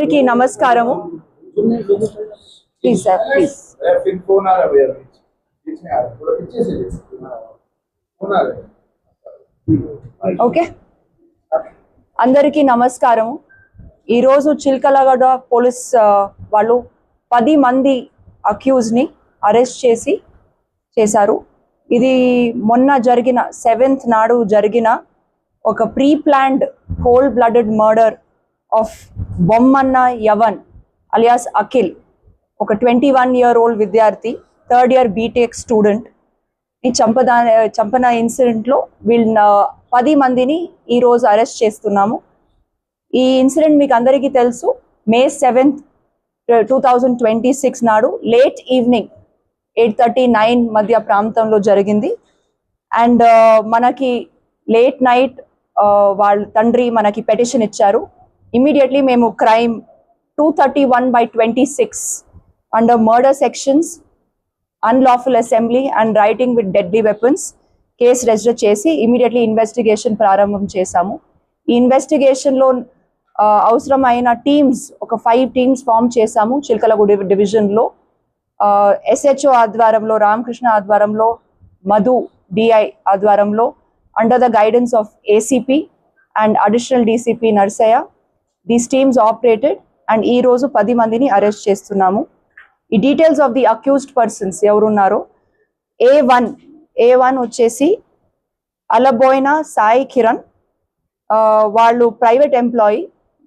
అందరికీ నమస్కారము. Please sir, please. Okay, అందరికీ నమస్కారము. ఈరోజు చిల్కలగడ పోలీస్ వాళ్ళు 10 మంది అక్యూజ్ని అరెస్ట్ చేశారు. ఇది మొన్న జరిగిన 7th నాడు జరిగిన ఒక pre planned cold blooded murder of Bommanna Yavan alias Akhil, ఒక 21-year-old విద్యార్థి, 3rd year బీటెక్ స్టూడెంట్ ని చంపన ఇన్సిడెంట్లో వీళ్ళ 10 మందిని ఈరోజు అరెస్ట్ చేస్తున్నాము. ఈ ఇన్సిడెంట్ మీకు అందరికీ తెలుసు. May 7th, 2026 నాడు లేట్ ఈవినింగ్ 8:39 మధ్య ప్రాంతంలో జరిగింది. అండ్ మనకి లేట్ నైట్ వాళ్ళ తండ్రి మనకి పెటిషన్ ఇచ్చారు. ఇమీడియట్లీ మేము crime 231/26 under murder sections, unlawful assembly and writing with deadly weapons case register చేసి ఇమీడియట్లీ ఇన్వెస్టిగేషన్ ప్రారంభం చేశాము. ఈ ఇన్వెస్టిగేషన్లో అవసరమైన టీమ్స్, ఒక 5 టీమ్స్ ఫామ్ చేశాము. చిల్కలగూడ డివిజన్లో SHO ఆధ్వర్యంలో, రామకృష్ణ ఆధ్వర్యంలో, మధు DI ఆధ్వర్యంలో, under the guidance of ACP and additional DCP Narsaiah. These teams operated and ఈ రోజు 10 మందిని అరెస్ట్ చేస్తున్నాము. ఈ details of the accused persons ఎవరున్నారో, A1 వచ్చేసి అలబోయిన సాయి కిరణ్, వాళ్ళు ప్రైవేట్ ఎంప్లాయీ,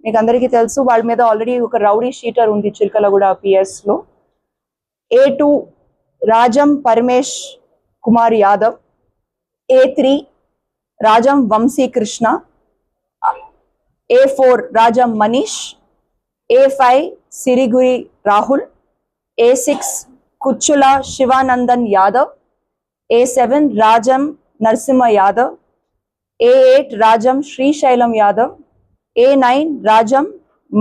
మీకు అందరికీ తెలుసు. వాళ్ళ మీద ఆల్రెడీ ఒక రౌడీ షీటర్ ఉంది చిల్కలగూడ PS లో. A2 Rajam Paramesh Kumar Yadav, A3 Rajam Vamshi Krishna, A4 Rajam Manish, A5 Siriguri Rahul, A6 Kuchula Shivanandan Yadav, A7 Rajam Narasimha Yadav, A8 Rajam Srisailam Yadav, A9 Rajam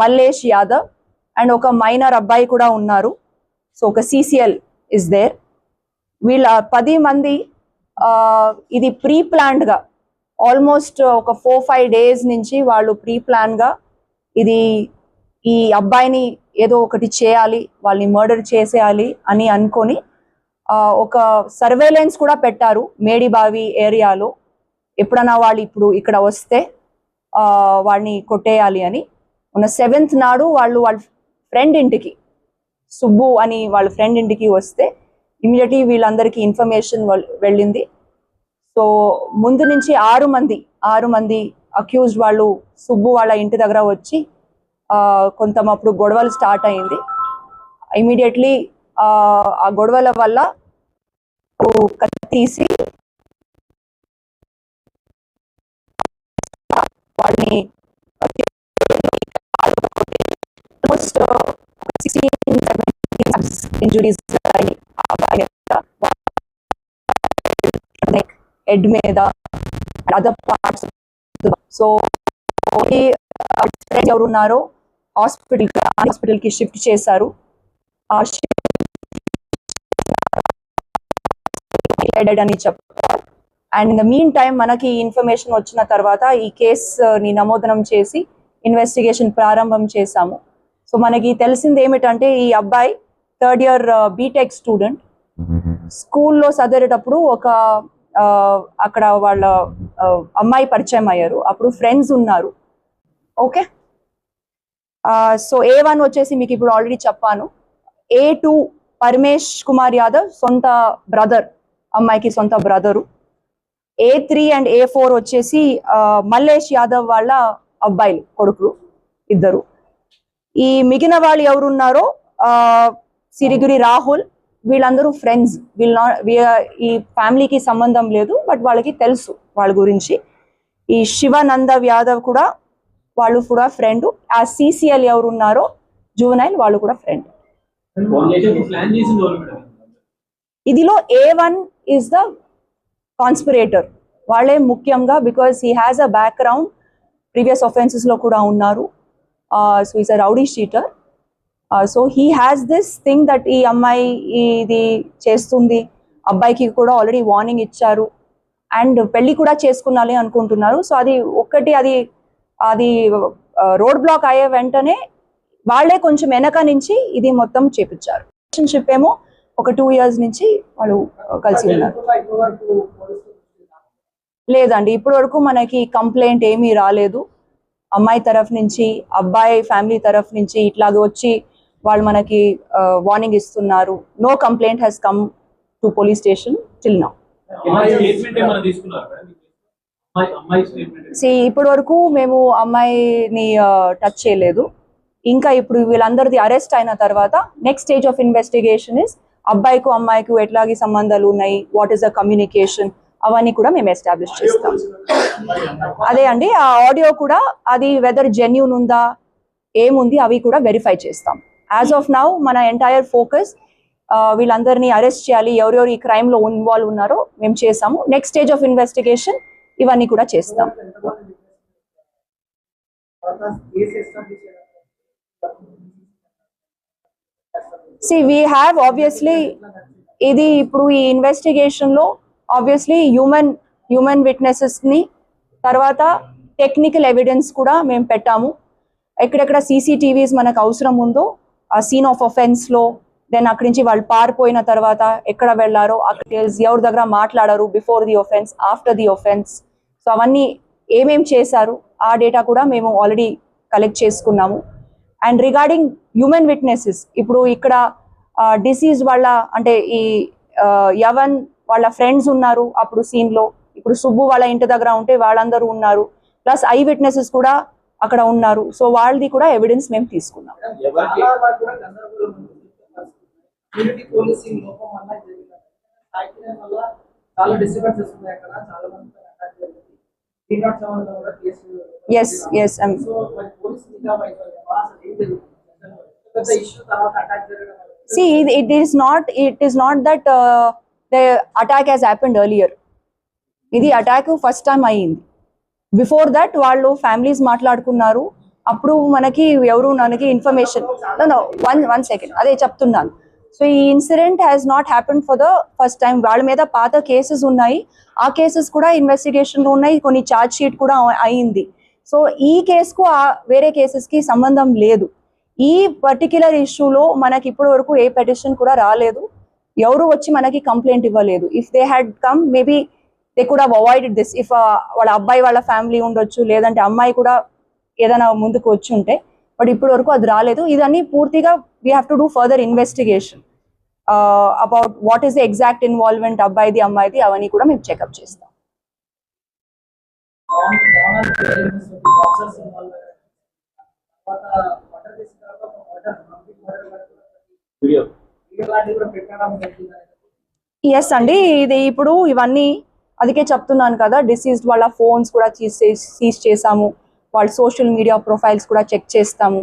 Mallesh Yadav and ఒక మైనర్ అబ్బాయి కూడా ఉన్నారు. సో ఒక CCL ఇస్ దేర్. వీళ్ళ 10 మంది ఇది ప్రీ ప్లాన్డ్గా ఆల్మోస్ట్ ఒక 4-5 days నుంచి వాళ్ళు ప్రీ ప్లాన్గా ఈ అబ్బాయిని ఏదో ఒకటి చేయాలి, వాళ్ళని మర్డర్ చేసేయాలి అని అనుకొని ఒక సర్వేలెన్స్ కూడా పెట్టారు మేడిబావి ఏరియాలో. ఎప్పుడన్నా వాళ్ళు ఇక్కడ వస్తే వాడిని కొట్టేయాలి అని. ఉన్న 7th నాడు వాళ్ళ ఫ్రెండ్ ఇంటికి, సుబ్బు అని వాళ్ళ ఫ్రెండ్ ఇంటికి వస్తే ఇమీడియట్లీ వీళ్ళందరికీ ఇన్ఫర్మేషన్ వెళ్ళింది. సో ముందు నుంచి 6 మంది అక్యూజ్డ్ వాళ్ళు సుబ్బు వాళ్ళ ఇంటి దగ్గర వచ్చి కొంతమప్పుడు గొడవలు స్టార్ట్ అయింది. ఇమీడియట్లీ ఆ గొడవల వల్ల తీసి వాళ్ళని ఇంజురీస్ హెడ్ మీద అదర్ పార్ట్స్. సో ఎవరున్నారో హాస్పిటల్కి షిఫ్ట్ చేశారు. అని చెప్పారు. And in the mean time మనకి ఇన్ఫర్మేషన్ వచ్చిన తర్వాత ఈ కేసుని నమోదనం చేసి ఇన్వెస్టిగేషన్ ప్రారంభం చేశాము. సో మనకి తెలిసింది ఏమిటంటే, ఈ అబ్బాయి 3rd year బీటెక్ స్టూడెంట్. స్కూల్లో చదివేటప్పుడు అక్కడ వాళ్ళ అమ్మాయి పరిచయం అయ్యారు. అప్పుడు ఫ్రెండ్స్ ఉన్నారు. ఓకే, సో A1 వచ్చేసి మీకు ఇప్పుడు ఆల్రెడీ చెప్పాను. A2 పరమేష్ కుమార్ యాదవ్ సొంత బ్రదర్, అమ్మాయికి సొంత బ్రదరు. A3 అండ్ A4 వచ్చేసి మల్లేష్ యాదవ్ వాళ్ళ అబ్బాయిలు, కొడుకులు ఇద్దరు. ఈ మిగిలిన వాళ్ళు ఎవరున్నారో సిరిగురి రాహుల్, వీళ్ళందరూ ఫ్రెండ్స్. ఈ ఫ్యామిలీకి సంబంధం లేదు, బట్ వాళ్ళకి తెలుసు వాళ్ళ గురించి. ఈ శివానంద యాదవ్ కూడా, వాళ్ళు కూడా ఫ్రెండ్. ఆ CCL ఎవరున్నారో జువెనైల్, వాళ్ళు కూడా ఫ్రెండ్. ఇదిలో A1 ఈజ్ ద కాన్స్పిరేటర్. వాళ్ళే ముఖ్యంగా, because he has a background, previous offences లో కూడా ఉన్నారు. So is a rowdy sheeter. So he has this thing that ఈ అమ్మాయి ఇది చేస్తుంది. అబ్బాయికి కూడా ఆల్రెడీ వార్నింగ్ ఇచ్చారు అండ్ పెళ్లి కూడా చేసుకున్నాలి అనుకుంటున్నారు. సో అది ఒక్కటి, అది రోడ్ బ్లాక్ అయ్యే వెంటనే వాళ్ళే కొంచెం వెనక నుంచి ఇది మొత్తం చేపించారు. రిలేషన్షిప్ ఏమో ఒక 2 years నుంచి వాళ్ళు కలిసి ఉన్నారు. లేదండి, ఇప్పటి వరకు మనకి కంప్లైంట్ ఏమీ రాలేదు. అమ్మాయి తరఫు నుంచి, అబ్బాయి ఫ్యామిలీ తరఫు నుంచి ఇట్లాగ వచ్చి వాళ్ళు మనకి వార్నింగ్ ఇస్తున్నారు. No complaint has come to police station till now. ఇప్పటి వరకు మేము అమ్మాయిని టచ్ చేయలేదు. ఇంకా ఇప్పుడు వీళ్ళందరిది అరెస్ట్ అయిన తర్వాత next stage of investigation is అబ్బాయికు అమ్మాయికు ఎట్లాగే సంబంధాలు ఉన్నాయి, వాట్ ఈస్ ద కమ్యూనికేషన్, అవన్నీ కూడా మేము ఎస్టాబ్లిష్ చేస్తాం. అదే అండి, ఆ ఆడియో కూడా అది వెదర్ జెన్యూన్ ఉందా ఏముంది అవి కూడా వెరిఫై చేస్తాం. యాజ్ ఆఫ్ నౌ మన ఎంటైర్ ఫోకస్ వీళ్ళందరినీ అరెస్ట్ చేయాలి, ఎవరెవరు ఈ క్రైమ్ లో ఇన్వాల్వ్ ఉన్నారో మేము చేసాము. నెక్స్ట్ స్టేజ్ ఆఫ్ ఇన్వెస్టిగేషన్ ఇవన్నీ కూడా చేస్తాం. we have obviously ఇది ఇప్పుడు ఈ ఇన్వెస్టిగేషన్ లో ఆబ్వియస్లీ హ్యూమన్ విట్నెసెస్ ని తర్వాత టెక్నికల్ ఎవిడెన్స్ కూడా మేము పెట్టాము. ఎక్కడెక్కడ సీసీటీవీస్ మనకు అవసరం ఉందో ఆ సీన్ ఆఫ్ అఫెన్స్ లో, దెన్ అక్కడి నుంచి వాళ్ళు పారిపోయిన తర్వాత ఎక్కడ వెళ్ళారో, అక్కడ ఎవరి దగ్గర మాట్లాడారు before the offence, after the offence, so అవన్నీ ఏమేం చేశారు ఆ డేటా కూడా మేము ఆల్రెడీ కలెక్ట్ చేసుకున్నాము. అండ్ రిగార్డింగ్ హ్యూమన్ విట్నెసెస్, ఇప్పుడు ఇక్కడ డిసీజ్ వాళ్ళ అంటే ఈ యవన్ వాళ్ళ ఫ్రెండ్స్ ఉన్నారు అప్పుడు సీన్ లో, ఇప్పుడు సుబ్బు వాళ్ళ ఇంటి దగ్గర ఉంటే వాళ్ళందరూ ఉన్నారు, ప్లస్ ఐ విట్నెసెస్ కూడా అక్కడ ఉన్నారు. సో వాళ్ళది కూడా ఎవిడెన్స్ మేము తీసుకున్నాం. Yes yes see it is not that the attack has happened earlier. ఇది అటాక్ ఫస్ట్ టైం అయ్యింది. బిఫోర్ దట్ వాళ్ళు ఫ్యామిలీస్ మాట్లాడుకున్నారు, అప్పుడు మనకి ఎవరు మనకి ఇన్ఫర్మేషన్ వన్ సెకండ్ అదే చెప్తున్నాను. సో ఈ incident has not happened for the first time. వాళ్ళ మీద పాత కేసెస్ ఉన్నాయి, ఆ కేసెస్ కూడా ఇన్వెస్టిగేషన్ లో ఉన్నాయి, కొన్ని ఛార్జ్ షీట్ కూడా అయింది. సో ఈ కేసుకు వేరే కేసెస్ కి సంబంధం లేదు. ఈ పర్టిక్యులర్ ఇష్యూలో మనకి ఇప్పటి వరకు ఏ పెటిషన్ కూడా రాలేదు, ఎవరు వచ్చి మనకి కంప్లైంట్ ఇవ్వలేదు. If they had come maybe they could have avoided this. If వాళ్ళ అబ్బాయి వాళ్ళ ఫ్యామిలీ ఉండొచ్చు, లేదంటే అమ్మాయి కూడా ఏదైనా ముందుకు వచ్చి ఉంటే, బట్ ఇప్పటి వరకు అది రాలేదు. ఇదన్నీ పూర్తిగా we have to do further investigation about what is the exact involvement అబ్బాయిది అమ్మాయిది, అవన్నీ కూడా మేము చెకప్ చేస్తాం. ఎస్ అండి, ఇది ఇప్పుడు ఇవన్నీ అందుకే చెప్తున్నాను కదా, డిసీజ్డ్ వాళ్ళ ఫోన్స్ కూడా సీజ్ చేసాము, వాళ్ళ సోషల్ మీడియా ప్రొఫైల్స్ కూడా చెక్ చేస్తాము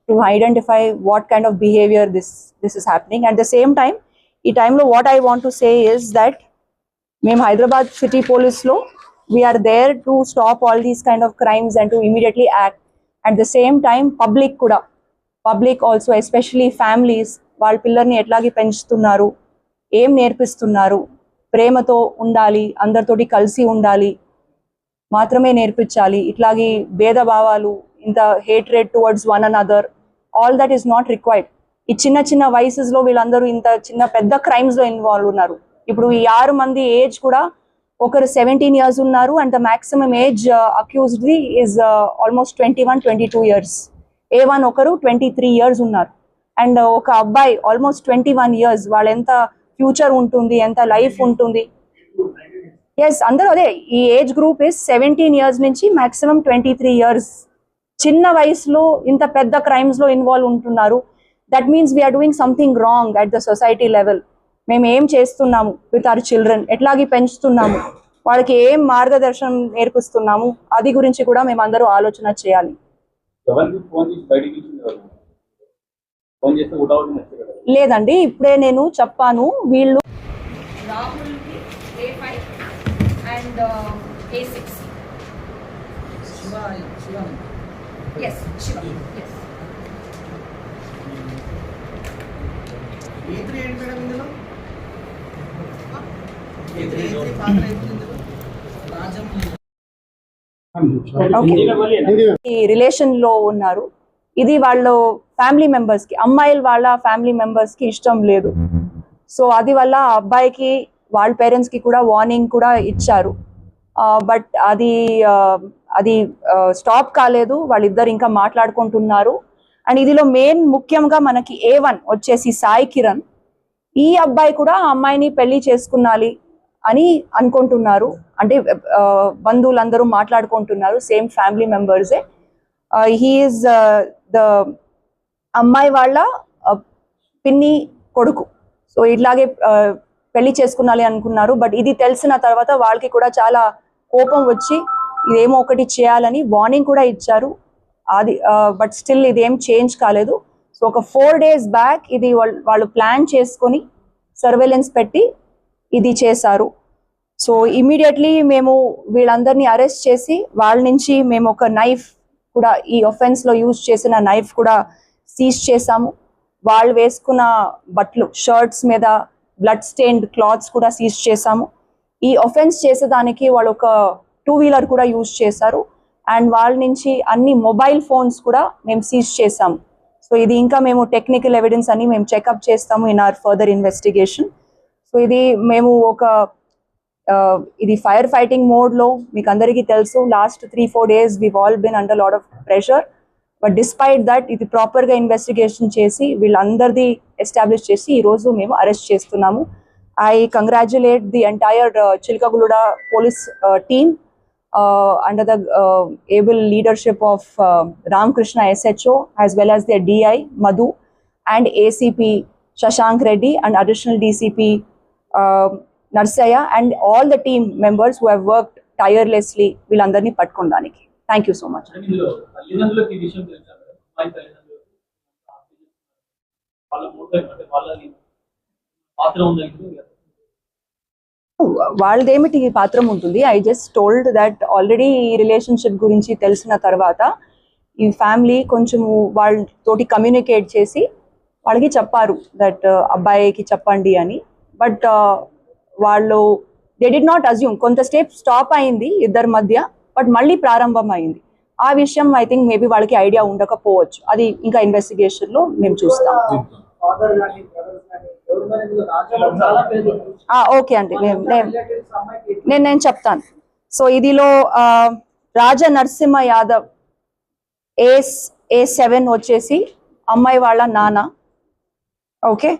to identify what kind of behaviour this is happening. At the same time ఈ టైంలో what I want to say is that మేము హైదరాబాద్ సిటీ పోలీస్లో we are there to stop all these kind of crimes and to immediately act. At the same time public also especially families వాళ్ళ పిల్లల్ని ఎట్లాగే పెంచుతున్నారు, ఏం నేర్పిస్తున్నారు, ప్రేమతో ఉండాలి, అందరితోటి కలిసి ఉండాలి మాత్రమే నేర్పించాలి, ఇట్లాగే భేదభావాలు, ఇంత hatred towards one another, all that is not required. ఈ చిన్న వయసులో వీళ్ళందరూ ఇంత పెద్ద క్రైమ్స్ లో ఇన్వాల్వ్ ఉన్నారు. ఇప్పుడు ఈ 6 మంది ఏజ్ కూడా ఒకరు 17 years ఉన్నారు, and the maximum age accused is almost 21-22 years. A1 ఒకరు 23 years ఉన్నారు, అండ్ ఒక అబ్బాయి ఆల్మోస్ట్ 21 years. వాళ్ళు ఎంత ఫ్యూచర్ ఉంటుంది, ఎంత లైఫ్ ఉంటుంది. ఎస్, అందరూ అదే, ఈ ఏజ్ గ్రూప్ ఇస్ 17 years నుంచి మాక్సిమం 23 years. చిన్న వయసులో ఇంత పెద్ద క్రైమ్స్ లో ఇన్వాల్వ్ ఉంటున్నారు. That means we're doing something wrong at the society level. మేము ఏం చేస్తున్నాము విత్ అవర్ చిల్డ్రన్, ఎట్లాగే పెంచుతున్నాము, వాళ్ళకి ఏం మార్గదర్శనం నేర్పిస్తున్నాము, అది గురించి కూడా మేము అందరూ ఆలోచన చేయాలి. లేదండి, ఇప్పుడే నేను చెప్పాను, వీళ్ళు రాహుల్కి A5 and A6. Yes, Shiva. Yes. A3 ఏంటి మేడం ఇందులో? A3 పాత్ర ఏంటి ఇందులో? రాజం ఈ రిలేషన్ లో ఉన్నారు, ఇది వాళ్ళ ఫ్యామిలీ మెంబర్స్కి, అమ్మాయిలు వాళ్ళ ఫ్యామిలీ మెంబర్స్కి ఇష్టం లేదు. సో అది వల్ల ఆ అబ్బాయికి వాళ్ళ పేరెంట్స్కి కూడా వార్నింగ్ కూడా ఇచ్చారు. బట్ అది స్టాప్ కాలేదు, వాళ్ళిద్దరు ఇంకా మాట్లాడుకుంటున్నారు. అండ్ ఇదిలో మెయిన్ ముఖ్యంగా మనకి A1 వచ్చేసి సాయి కిరణ్. ఈ అబ్బాయి కూడా ఆ అమ్మాయిని పెళ్లి చేసుకున్నాలి అని అనుకుంటున్నారు. అంటే బంధువులందరూ మాట్లాడుకుంటున్నారు, సేమ్ ఫ్యామిలీ మెంబర్సే. హీఈస్ ద అమ్మాయి వాళ్ళ పిన్ని కొడుకు. సో ఇట్లాగే పెళ్లి చేసుకున్నాలి అనుకున్నారు. బట్ ఇది తెలిసిన తర్వాత వాళ్ళకి కూడా చాలా కోపం వచ్చి ఇదేమో ఒకటి చేయాలని వార్నింగ్ కూడా ఇచ్చారు. అది బట్ స్టిల్ ఇదేం చేంజ్ కాలేదు. సో ఒక 4 days బ్యాక్ ఇది వాళ్ళు ప్లాన్ చేసుకొని సర్వేలెన్స్ పెట్టి ఇది చేశారు. సో ఇమీడియట్లీ మేము వీళ్ళందరినీ అరెస్ట్ చేసి వాళ్ళ నుంచి మేము ఒక నైఫ్ కూడా, ఈ ఒఫెన్స్లో యూజ్ చేసిన నైఫ్ కూడా సీజ్ చేసాము. వాళ్ళు వేసుకున్న బట్టలు, షర్ట్స్ మీద బ్లడ్ స్టెయిన్డ్ క్లాత్స్ కూడా సీజ్ చేసాము. ఈ ఒఫెన్స్ చేసేదానికి వాళ్ళు ఒక 2-wheeler కూడా యూజ్ చేశారు. అండ్ వాళ్ళ నుంచి అన్ని మొబైల్ ఫోన్స్ కూడా మేము సీజ్ చేసాము. సో ఇది ఇంకా మేము టెక్నికల్ ఎవిడెన్స్ అని మేము చెకప్ చేస్తాము in our further investigation. So ఇది మేము ఇది ఫైర్ ఫైటింగ్ మోడ్లో, మీకు అందరికీ తెలుసు last 3-4 days we've all been under lot of pressure. But despite that ఇది ప్రాపర్గా ఇన్వెస్టిగేషన్ చేసి వీళ్ళందరిది ఎస్టాబ్లిష్ చేసి ఈరోజు మేము అరెస్ట్ చేస్తున్నాము. I congratulate the entire Chilakaguda police team under the able leadership of Ramkrishna SHO as well as their DI Madhu and ACP Shashank Reddy and additional DCP Narsaya and all the team members who have worked tirelessly వీళ్ళందరినీ పట్టుకోవడానికి. Thank you so much. వాళ్ళదేమిటి పాత్రం ఉంటుంది? I just told that already ఈ relationship గురించి తెలిసిన తర్వాత ఈ ఫ్యామిలీ కొంచెము వాళ్ళతోటి కమ్యూనికేట్ చేసి వాళ్ళకి చెప్పారు దట్ అబ్బాయికి చెప్పండి అని. బట్ వాళ్ళు దే డిడ్ నాట్ అజ్యూమ్. కొంత స్టాప్ అయింది ఇద్దరి మధ్య, బట్ మళ్ళీ ప్రారంభం అయింది. ఆ విషయం ఐ థింక్ మేబీ వాళ్ళకి ఐడియా ఉండకపోవచ్చు. అది ఇంకా ఇన్వెస్టిగేషన్లో మేము చూస్తాం. ఓకే అండి, నేను చెప్తాను. సో ఇదిలో రాజ నరసింహ యాదవ్ A7 వచ్చేసి అమ్మాయి వాళ్ళ నాన్న. ఓకే,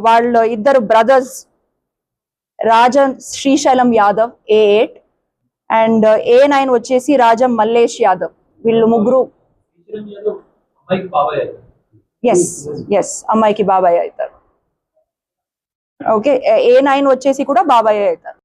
వాళ్ళు ఇద్దరు brothers Rajan Srisailam Yadav A8 and A9 వచ్చేసి రాజం మల్లేష్ యాదవ్. వీళ్ళు ముగ్గురు ఎస్ అమ్మాయికి బాబాయ్ అవుతారు. ఓకే, A9 వచ్చేసి కూడా బాబాయ్ అవుతారు.